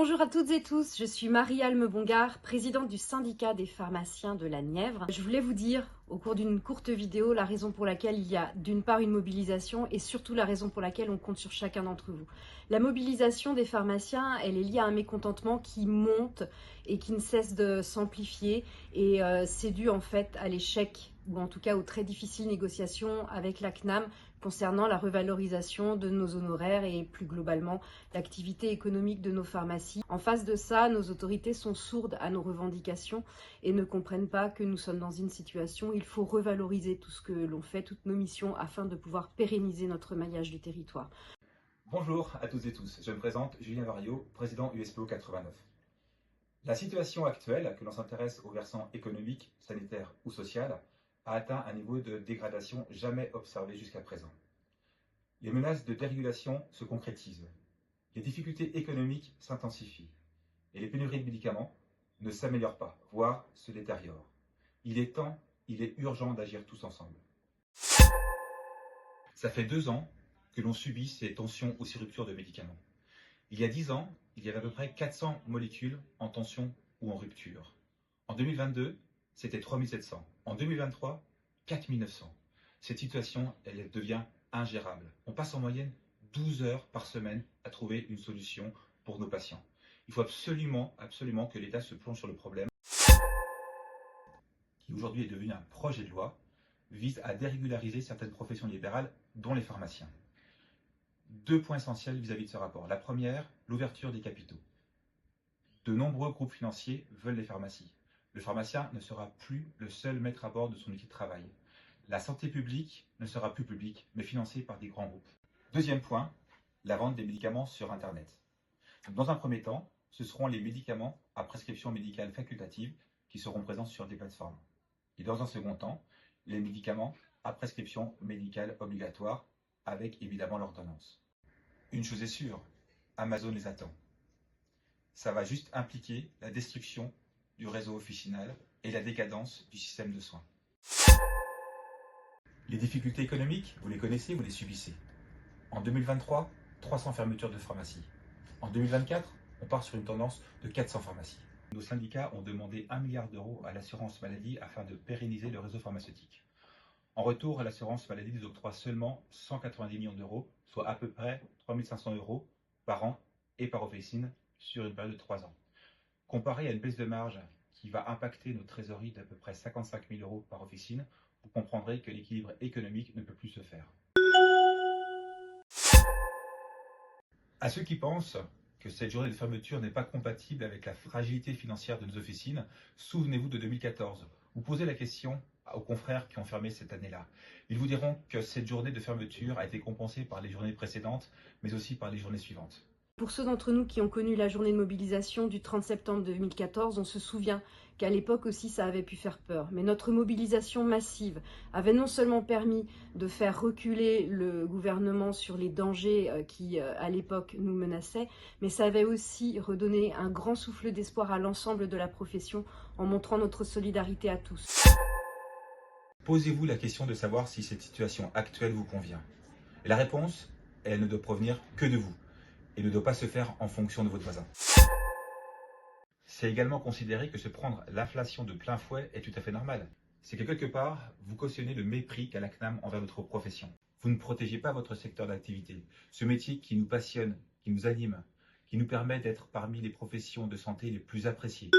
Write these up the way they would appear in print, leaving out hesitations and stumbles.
Bonjour à toutes et tous, je suis Marie-Alme Bongard, présidente du syndicat des pharmaciens de la Nièvre. Je voulais vous dire, au cours d'une courte vidéo, la raison pour laquelle il y a d'une part une mobilisation et surtout la raison pour laquelle on compte sur chacun d'entre vous. La mobilisation des pharmaciens, elle est liée à un mécontentement qui monte et qui ne cesse de s'amplifier et c'est dû en fait à l'échec ou en tout cas aux très difficiles négociations avec la CNAM concernant la revalorisation de nos honoraires et plus globalement l'activité économique de nos pharmacies. En face de ça, nos autorités sont sourdes à nos revendications et ne comprennent pas que nous sommes dans une situation où il faut revaloriser tout ce que l'on fait, toutes nos missions, afin de pouvoir pérenniser notre maillage du territoire. Bonjour à toutes et tous, je me présente Julien Variot, président USPO 89. La situation actuelle, que l'on s'intéresse au versant économique, sanitaire ou social, a atteint un niveau de dégradation jamais observé jusqu'à présent. Les menaces de dérégulation se concrétisent, les difficultés économiques s'intensifient et les pénuries de médicaments ne s'améliorent pas, voire se détériorent. Il est temps, il est urgent d'agir tous ensemble. Ça fait 2 ans que l'on subit ces tensions ou ces ruptures de médicaments. Il y a 10 ans, il y avait à peu près 400 molécules en tension ou en rupture. En 2022, c'était 3700. En 2023, 4900. Cette situation, elle devient ingérable. On passe en moyenne 12 heures par semaine à trouver une solution pour nos patients. Il faut absolument que l'État se plonge sur le problème, qui aujourd'hui est devenu un projet de loi, vise à dérégulariser certaines professions libérales, dont les pharmaciens. 2 points essentiels vis-à-vis de ce rapport. La première, l'ouverture des capitaux. De nombreux groupes financiers veulent les pharmacies. Le pharmacien ne sera plus le seul maître à bord de son outil de travail. La santé publique ne sera plus publique, mais financée par des grands groupes. Deuxième point, la vente des médicaments sur Internet. Dans un premier temps, ce seront les médicaments à prescription médicale facultative qui seront présents sur des plateformes. Et dans un second temps, les médicaments à prescription médicale obligatoire, avec évidemment l'ordonnance. Une chose est sûre, Amazon les attend. Ça va juste impliquer la destruction du réseau officinal et la décadence du système de soins. Les difficultés économiques, vous les connaissez, vous les subissez. En 2023, 300 fermetures de pharmacies. En 2024, on part sur une tendance de 400 pharmacies. Nos syndicats ont demandé 1 milliard d'euros à l'assurance maladie afin de pérenniser le réseau pharmaceutique. En retour, l'assurance maladie nous octroie seulement 190 millions d'euros, soit à peu près 3 500 euros par an et par officine sur une période de 3 ans. Comparé à une baisse de marge qui va impacter nos trésoreries d'à peu près 55 000 euros par officine, vous comprendrez que l'équilibre économique ne peut plus se faire. À ceux qui pensent que cette journée de fermeture n'est pas compatible avec la fragilité financière de nos officines, souvenez-vous de 2014. Vous posez la question aux confrères qui ont fermé cette année-là. Ils vous diront que cette journée de fermeture a été compensée par les journées précédentes, mais aussi par les journées suivantes. Pour ceux d'entre nous qui ont connu la journée de mobilisation du 30 septembre 2014, on se souvient qu'à l'époque aussi ça avait pu faire peur. Mais notre mobilisation massive avait non seulement permis de faire reculer le gouvernement sur les dangers qui à l'époque nous menaçaient, mais ça avait aussi redonné un grand souffle d'espoir à l'ensemble de la profession en montrant notre solidarité à tous. Posez-vous la question de savoir si cette situation actuelle vous convient. Et la réponse, elle ne doit provenir que de vous et ne doit pas se faire en fonction de votre voisin. C'est également considérer que se prendre l'inflation de plein fouet est tout à fait normal. C'est que quelque part, vous cautionnez le mépris qu'a la CNAM envers notre profession. Vous ne protégez pas votre secteur d'activité, ce métier qui nous passionne, qui nous anime, qui nous permet d'être parmi les professions de santé les plus appréciées.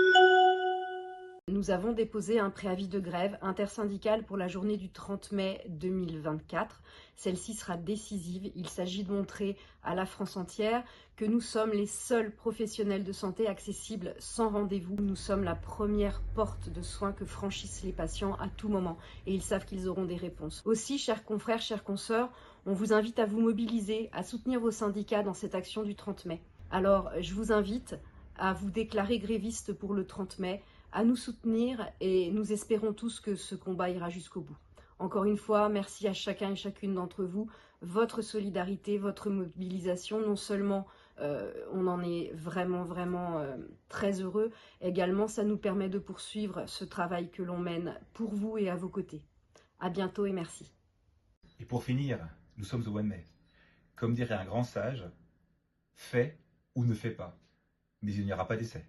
Nous avons déposé un préavis de grève intersyndicale pour la journée du 30 mai 2024. Celle-ci sera décisive. Il s'agit de montrer à la France entière que nous sommes les seuls professionnels de santé accessibles sans rendez-vous. Nous sommes la première porte de soins que franchissent les patients à tout moment et ils savent qu'ils auront des réponses. Aussi, chers confrères, chères consoeurs, on vous invite à vous mobiliser, à soutenir vos syndicats dans cette action du 30 mai. Alors, je vous invite à vous déclarer gréviste pour le 30 mai, à nous soutenir et nous espérons tous que ce combat ira jusqu'au bout. Encore une fois, merci à chacun et chacune d'entre vous. Votre solidarité, votre mobilisation, non seulement on en est vraiment très heureux, également ça nous permet de poursuivre ce travail que l'on mène pour vous et à vos côtés. À bientôt et merci. Et pour finir, nous sommes au mois de mai. Comme dirait un grand sage, fais ou ne fais pas, mais il n'y aura pas d'essai.